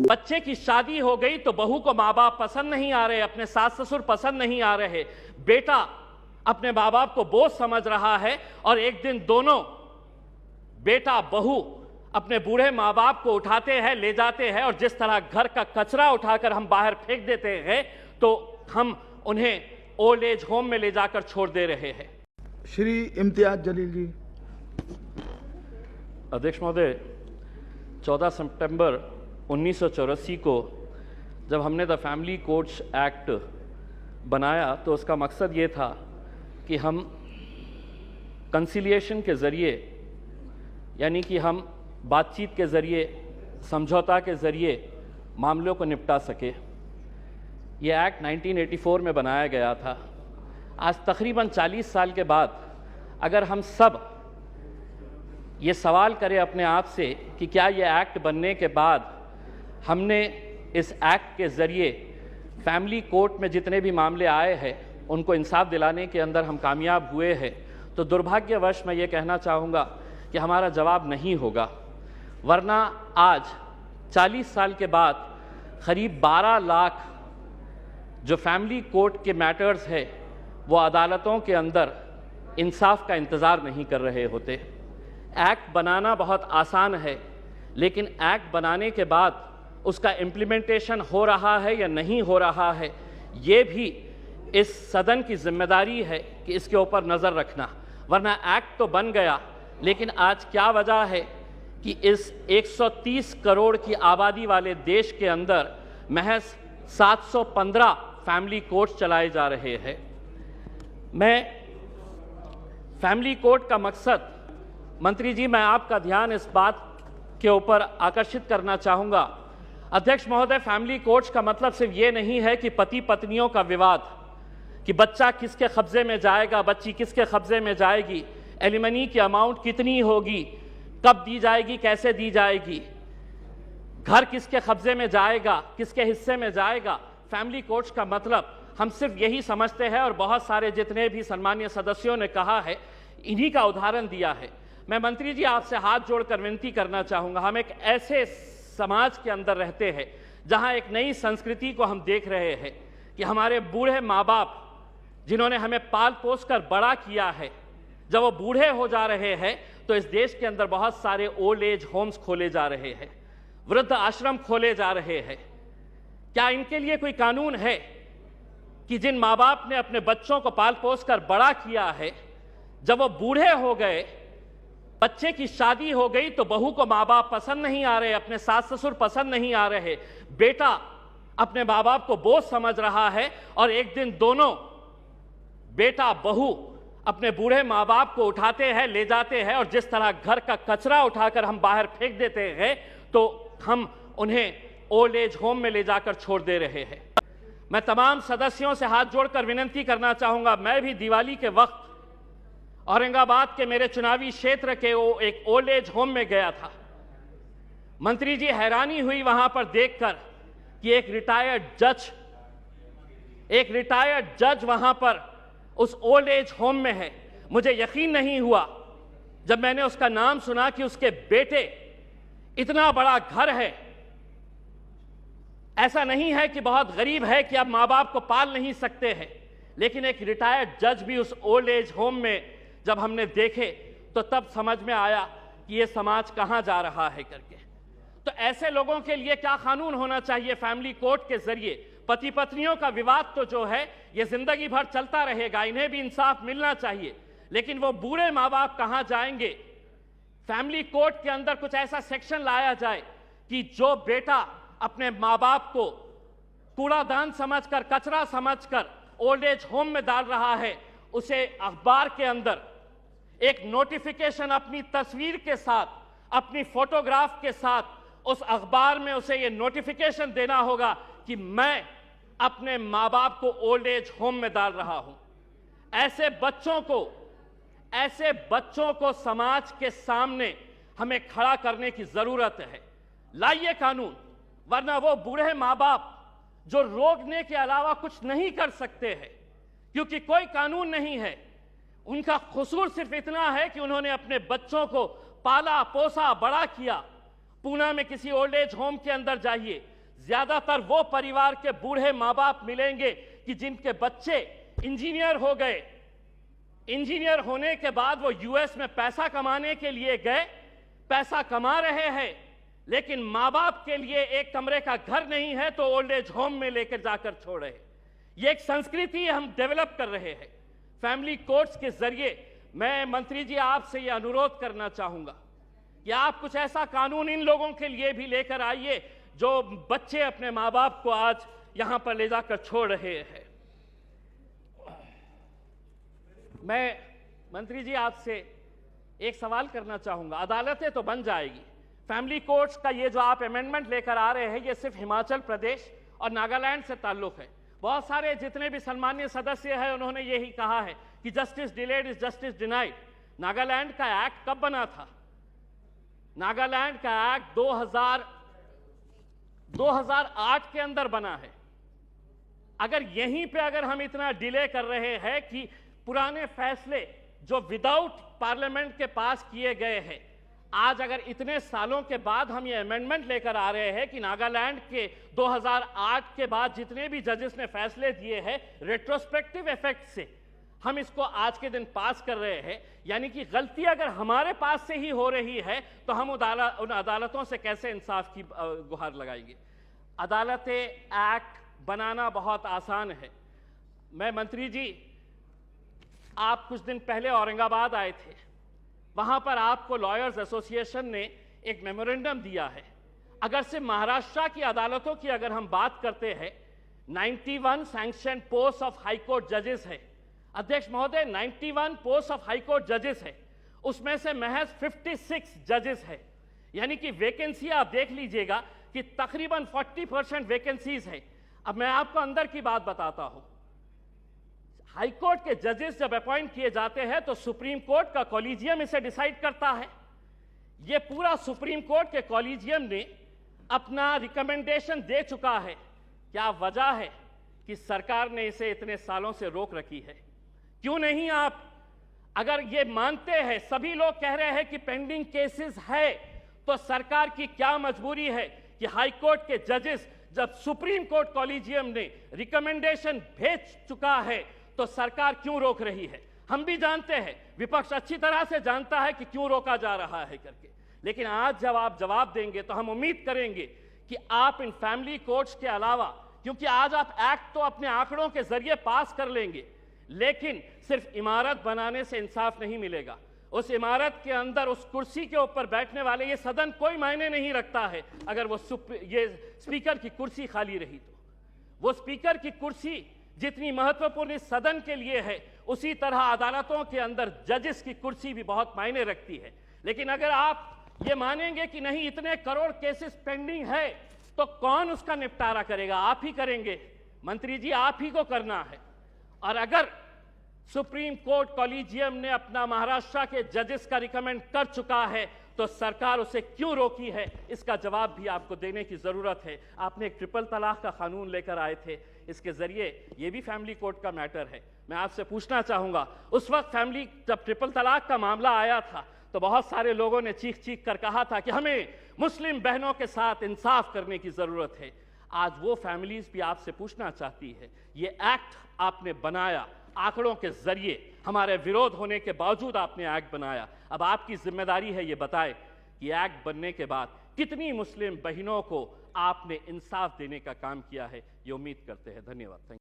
बच्चे की शादी हो गई तो बहू को माँ बाप पसंद नहीं आ रहे, अपने सास ससुर पसंद नहीं आ रहे, बेटा अपने माँ बाप को बोझ समझ रहा है और एक दिन दोनों बेटा बहू अपने बूढ़े माँ बाप को उठाते हैं, ले जाते हैं और जिस तरह घर का कचरा उठाकर हम बाहर फेंक देते हैं तो हम उन्हें ओल्ड एज होम में ले जाकर छोड़ दे रहे हैं। श्री इम्तियाज जलील जी। अध्यक्ष महोदय, 14 सितंबर 1984 को जब हमने द फैमिली कोर्ट्स एक्ट बनाया तो उसका मकसद ये था कि हम कंसिलिएशन के ज़रिए, यानी कि हम बातचीत के ज़रिए, समझौता के ज़रिए मामलों को निपटा सके। ये एक्ट 1984 में बनाया गया था। आज तकरीबन 40 साल के बाद अगर हम सब ये सवाल करें अपने आप से कि क्या ये एक्ट बनने के बाद हमने इस एक्ट के ज़रिए फैमिली कोर्ट में जितने भी मामले आए हैं उनको इंसाफ दिलाने के अंदर हम कामयाब हुए हैं, तो दुर्भाग्यवश मैं ये कहना चाहूँगा कि हमारा जवाब नहीं होगा। वरना आज 40 साल के बाद करीब 12 लाख जो फैमिली कोर्ट के मैटर्स है वो अदालतों के अंदर इंसाफ का इंतज़ार नहीं कर रहे होते। एक्ट बनाना बहुत आसान है, लेकिन एक्ट बनाने के बाद उसका इम्प्लीमेंटेशन हो रहा है या नहीं हो रहा है, ये भी इस सदन की जिम्मेदारी है कि इसके ऊपर नज़र रखना। वरना एक्ट तो बन गया, लेकिन आज क्या वजह है कि इस 130 करोड़ की आबादी वाले देश के अंदर महज 715 फैमिली कोर्ट चलाए जा रहे हैं। मैं फैमिली कोर्ट का मकसद, मंत्री जी, मैं आपका ध्यान इस बात के ऊपर आकर्षित करना चाहूँगा। अध्यक्ष महोदय, फैमिली कोर्ट्स का मतलब सिर्फ ये नहीं है कि पति पत्नियों का विवाद, कि बच्चा किसके कब्जे में जाएगा, बच्ची किसके कब्जे में जाएगी, एलिमनी की अमाउंट कितनी होगी, कब दी जाएगी, कैसे दी जाएगी, घर किसके कब्जे में जाएगा, किसके हिस्से में जाएगा। फैमिली कोर्ट्स का मतलब हम सिर्फ यही समझते हैं और बहुत सारे जितने भी सम्मानीय सदस्यों ने कहा है इन्हीं का उदाहरण दिया है। मैं मंत्री जी आपसे हाथ जोड़कर विनती करना चाहूँगा, हम एक ऐसे समाज के अंदर रहते हैं जहाँ एक नई संस्कृति को हम देख रहे हैं कि हमारे बूढ़े माँ बाप जिन्होंने हमें पाल पोस कर बड़ा किया है, जब वो बूढ़े हो जा रहे हैं तो इस देश के अंदर बहुत सारे ओल्ड एज होम्स खोले जा रहे हैं, वृद्ध आश्रम खोले जा रहे हैं। क्या इनके लिए कोई कानून है कि जिन माँ बाप ने अपने बच्चों को पाल पोस कर बड़ा किया है, जब वो बूढ़े हो गए, बच्चे की शादी हो गई तो बहू को माँ बाप पसंद नहीं आ रहे, अपने सास ससुर पसंद नहीं आ रहे, बेटा अपने माँ बाप को बोझ समझ रहा है और एक दिन दोनों बेटा बहू अपने बूढ़े माँ बाप को उठाते हैं, ले जाते हैं और जिस तरह घर का कचरा उठाकर हम बाहर फेंक देते हैं तो हम उन्हें ओल्ड एज होम में ले जाकर छोड़ दे रहे हैं। मैं तमाम सदस्यों से हाथ जोड़कर विनती करना चाहूंगा, मैं भी दिवाली के वक्त औरंगाबाद के मेरे चुनावी क्षेत्र के वो एक ओल्ड एज होम में गया था। मंत्री जी, हैरानी हुई वहां पर देखकर कि एक रिटायर्ड जज वहां पर उस ओल्ड एज होम में है। मुझे यकीन नहीं हुआ जब मैंने उसका नाम सुना कि उसके बेटे, इतना बड़ा घर है, ऐसा नहीं है कि बहुत गरीब है कि आप माँ बाप को पाल नहीं सकते हैं, लेकिन एक रिटायर्ड जज भी उस ओल्ड एज होम में जब हमने देखे तो तब समझ में आया कि ये समाज कहां जा रहा है करके। तो ऐसे लोगों के लिए क्या कानून होना चाहिए फैमिली कोर्ट के जरिए? पति पत्नियों का विवाद तो जो है ये जिंदगी भर चलता रहेगा, इन्हें भी इंसाफ मिलना चाहिए, लेकिन वो बूढ़े माँ बाप कहां जाएंगे? फैमिली कोर्ट के अंदर कुछ ऐसा सेक्शन लाया जाए कि जो बेटा अपने माँ बाप को कूड़ादान समझकर, कचरा समझकर ओल्ड एज होम में डाल रहा है, उसे अखबार के अंदर एक नोटिफिकेशन अपनी तस्वीर के साथ, अपनी फोटोग्राफ के साथ उस अखबार में उसे ये नोटिफिकेशन देना होगा कि मैं अपने माँ बाप को ओल्ड एज होम में डाल रहा हूं। ऐसे बच्चों को समाज के सामने हमें खड़ा करने की जरूरत है। लाइए कानून, वरना वो बूढ़े माँ बाप जो रोकने के अलावा कुछ नहीं कर सकते हैं, क्योंकि कोई कानून नहीं है, उनका कसूर सिर्फ इतना है कि उन्होंने अपने बच्चों को पाला पोसा बड़ा किया। पूना में किसी ओल्ड एज होम के अंदर जाइए, ज्यादातर वो परिवार के बूढ़े माँ बाप मिलेंगे कि जिनके बच्चे इंजीनियर हो गए, इंजीनियर होने के बाद वो यूएस में पैसा कमाने के लिए गए, पैसा कमा रहे हैं, लेकिन माँ बाप के लिए एक कमरे का घर नहीं है तो ओल्ड एज होम में लेकर जाकर छोड़ रहे हैं। ये एक संस्कृति हम डेवलप कर रहे हैं। फैमिली कोर्ट्स के जरिए मैं मंत्री जी आपसे ये अनुरोध करना चाहूंगा कि आप कुछ ऐसा कानून इन लोगों के लिए भी लेकर आइए जो बच्चे अपने माँ बाप को आज यहां पर ले जाकर छोड़ रहे हैं। मैं मंत्री जी आपसे एक सवाल करना चाहूंगा। अदालतें तो बन जाएगी, फैमिली कोर्ट्स का ये जो आप अमेंडमेंट लेकर आ रहे हैं ये सिर्फ हिमाचल प्रदेश और नागालैंड से ताल्लुक है। बहुत सारे जितने भी सम्मानीय सदस्य हैं उन्होंने यही कहा है कि justice delayed is justice denied. Nagaland का एक्ट कब बना था? नागालैंड का एक्ट 2008 के अंदर बना है। अगर यहीं पे अगर हम इतना डिले कर रहे हैं कि पुराने फैसले जो विदाउट पार्लियामेंट के पास किए गए हैं, आज अगर इतने सालों के बाद हम ये अमेंडमेंट लेकर आ रहे हैं कि नागालैंड के 2008 के बाद जितने भी जजेस ने फैसले दिए हैं रेट्रोस्पेक्टिव इफेक्ट से हम इसको आज के दिन पास कर रहे हैं, यानी कि गलती अगर हमारे पास से ही हो रही है तो हम उन अदालतों से कैसे इंसाफ की गुहार लगाएंगे? अदालतें एक्ट बनाना बहुत आसान है। मैं मंत्री जी, आप कुछ दिन पहले औरंगाबाद आए थे, वहां पर आपको लॉयर्स एसोसिएशन ने एक मेमोरेंडम दिया है। अगर से महाराष्ट्र की अदालतों की अगर हम बात करते हैं, 91 sanction post of high court जजेस है। अध्यक्ष महोदय, 91 पोस्ट ऑफ हाई कोर्ट जजेस है, उसमें से महज 56 जजेस है, यानी कि वैकेंसी आप देख लीजिएगा कि तकरीबन 40% वैकेंसीज है। अब मैं आपको अंदर की बात बताता हूं। हाई कोर्ट के जजेस जब अपॉइंट किए जाते हैं तो सुप्रीम कोर्ट का कॉलेजियम इसे डिसाइड करता है। यह पूरा सुप्रीम कोर्ट के कॉलेजियम ने अपना रिकमेंडेशन दे चुका है। क्या वजह है कि सरकार ने इसे इतने सालों से रोक रखी है? क्यों नहीं आप, अगर ये मानते हैं, सभी लोग कह रहे हैं कि पेंडिंग केसेस है, तो सरकार की क्या मजबूरी है कि हाई कोर्ट के जजेस जब सुप्रीम कोर्ट कॉलेजियम ने रिकमेंडेशन भेज चुका है तो सरकार क्यों रोक रही है? हम भी जानते हैं, विपक्ष अच्छी तरह से जानता है कि क्यों रोका जा रहा है करके, लेकिन आज जब आप जवाब देंगे तो हम उम्मीद करेंगे कि आप इन फैमिली कोर्ट्स के अलावा, क्योंकि आज आप एक्ट तो अपने आंकड़ों के जरिए पास कर लेंगे, लेकिन सिर्फ इमारत बनाने से इंसाफ नहीं मिलेगा। उस इमारत के अंदर उस कुर्सी के ऊपर बैठने वाले, ये सदन कोई मायने नहीं रखता है अगर वो ये स्पीकर की कुर्सी खाली रही तो। वो स्पीकर की कुर्सी जितनी महत्वपूर्ण इस सदन के लिए है, उसी तरह अदालतों के अंदर जजेस की कुर्सी भी बहुत मायने रखती है। लेकिन अगर आप ये मानेंगे कि नहीं, इतने करोड़ केसेस पेंडिंग है, तो कौन उसका निपटारा करेगा? आप ही करेंगे मंत्री जी, आप ही को करना है। और अगर सुप्रीम कोर्ट कॉलेजियम ने अपना महाराष्ट्र के जजेस का रिकमेंड कर चुका है तो सरकार उसे क्यों रोकी है, इसका जवाब भी आपको देने की जरूरत है। आपने एक ट्रिपल तलाक का कानून लेकर आए थे, इसके जरिए ये भी फैमिली कोर्ट का मैटर है। मैं आपसे पूछना चाहूंगा, उस वक्त जब ट्रिपल तलाक का मामला आया था तो बहुत सारे लोगों ने चीख चीख कर कहा था कि हमें मुस्लिम बहनों के साथ इंसाफ करने की जरूरत है। आज वो फैमिलीज भी आपसे पूछना चाहती है, ये एक्ट आपने बनाया आंकड़ों के जरिए, हमारे विरोध होने के बावजूद आपने एक्ट बनाया। अब आपकी जिम्मेदारी है ये बताएं कि एक्ट बनने के बाद कितनी मुस्लिम बहनों को आपने इंसाफ देने का काम किया है। ये उम्मीद करते हैं। धन्यवाद। Thank you.